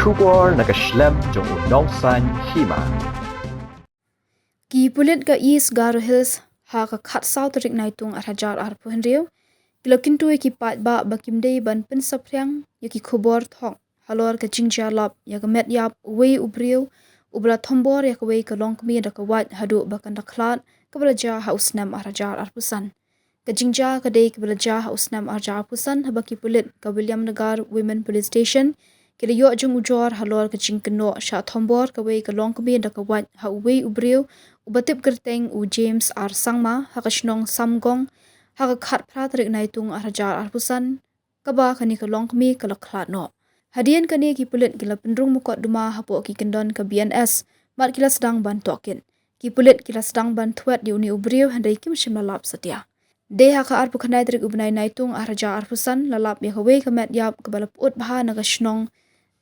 Shubor nakaslem jong unongsan Hima. Ki pulit ka East Garo Hills ha ka khat South rik naitung arhajar arpu henriu. Kilokin tu ki pat ba bakimdei ban pen sapryang yaki khobor thong Halor ka Jingïap ya ka Pynïap wei ubriu ubla thombor ya ka wei ka Longkmie da ka wat hadu bakan da khlat ka belaja hausnam arhajar arpusan. Ka Jingja ka dei ka belaja hausnam arhajar arpusan habaki pulit ka William Nagar Women Police Station kila yo jung ujor Halor ka Kynnoh sha thombor ka wei ka Longkmie da ka wat ha wei ubriu ubatip gerteng u James ar Sangma ha ka shnong samgong ha ka khat prat rik naitung arhajar arpusan ka ba kani ka Longkmie ka laklat no. Hadian kani ki pulit kila pendrung mukot duma hapo ki kendon ka BNS mat kila sedang ban tokin. Ki pulit kila sedang ban tuat di uni ubriu handai kim shim lalap setia. De ha ka arpu khanai trik ubnai naitung arhajar arpusan lalap ya ka wei ka Pynïap ka balap ut baha na ka shnong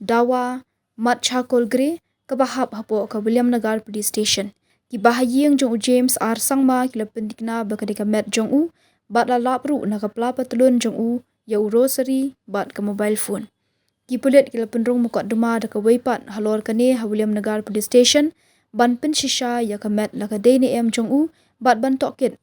dawa mat chakol gre ka bahap hapo ka William Nagar Police Station. Ki bahayeng jong u James ar Sangma kila pendikna bakadika met jong u bat lalap ru na ka pelapa telun jong u ya u rosary bat ka mobile phone. Ki pulit kila pendrung mukot duma da ka weipat Halor kane ha William Nagar Police Station ban pen shisha ya ka met la ka deni em jong u bat ban tokit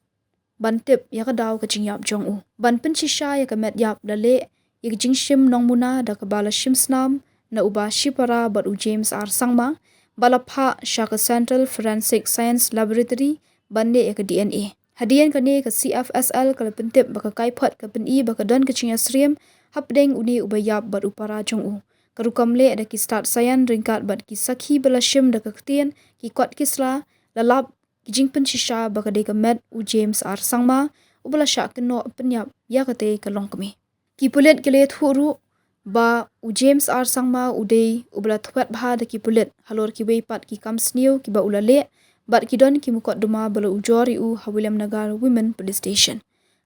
ban tip ya ka daw ka Jingïap jong u ban pen shisha ya ka Pynïap la le ya ka jingshim nong muna da ka bala shim snam na uba shipara bat u James ar Sangma bala pha sha ka Central Forensic Science Laboratory bande ya ka DNA. Hadian kane ka CFSL ka pentip baka kaiphat ka peni baka don ka Chinga Srim hapdeng uni ubayap bat upara jong u. Karukamle ada ki start sayan ringkat bat ki sakhi bala shim da ka ktien ki kwat kisla lalap ki jingpen shisha baka de ka met u James ar Sangma ubala sha Kynnoh Pynïap ya ka te ka Longkmie. Ki pulit kile thuru ba u James ar Sangma udei ubala thwat bha da ki pulit Halor ki weipat ki kamsniu ki ba ulale bat ki don ki mukot duma bala ujori u ha William Nagar Women Police Station.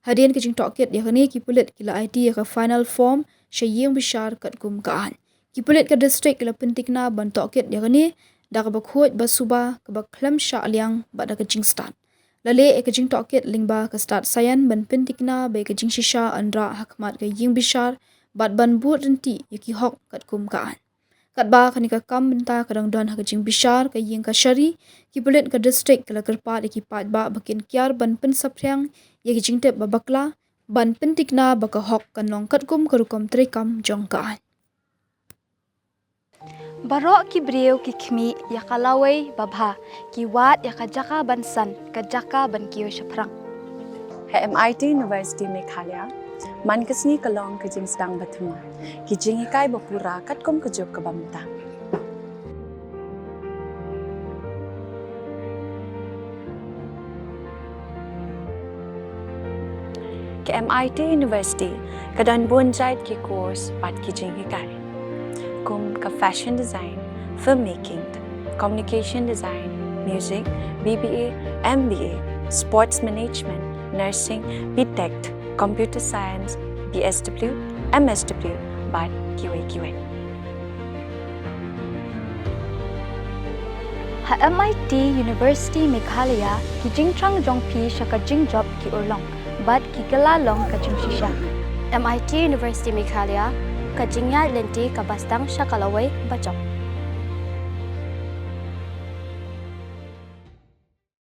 Hadian ki jing tokit ya kani ki pulit kila IT ya ka final form Jingbishar kat kum kaan. Ki pulit ka district kila pentikna ban tokit ya kani da ka bakhot basuba ka bakhlam sha aliang ba da ka jing start. Lale e ka jing tokit lingba ka start sayan ban pentikna ba ka jing shisha andra hakmat ka Jingbishar bat ban but renti ya ki hok kat kum kaan. Kat ba kani ka kam benta kadang don ha ka Jingbishar ka ying ka shari ki pulit ka district kala kerpat ya ki pat ba bakin kiar ban pen sapryang ya ki jingtep ba bakla ban pentikna baka hok kan long kat kum karukom trekam jong kaan. Barok ki brieu ki khmi ya kalawai babha ki wat ya ka jaka bansan ka jaka ban kiyo shaprang. He MIT University Meghalaya man kasni kalong ka jing sedang bathuma ki jingikai bapura katkom ka job ka bamta. Ke MIT University kadan bonjait ki course pat ki jingikai kum ka fashion design, filmmaking, communication design, music, BBA, MBA, sports management, nursing, BTech, computer science, BSW, MSW, but QA. Ha MIT University Meghalaya ki jingtrang jongpi shaka Jingïap ki urlong but ki kalalong ka jingshisha. MIT University Meghalaya ka Jingïap lenti ka bastang shakalaway bachok.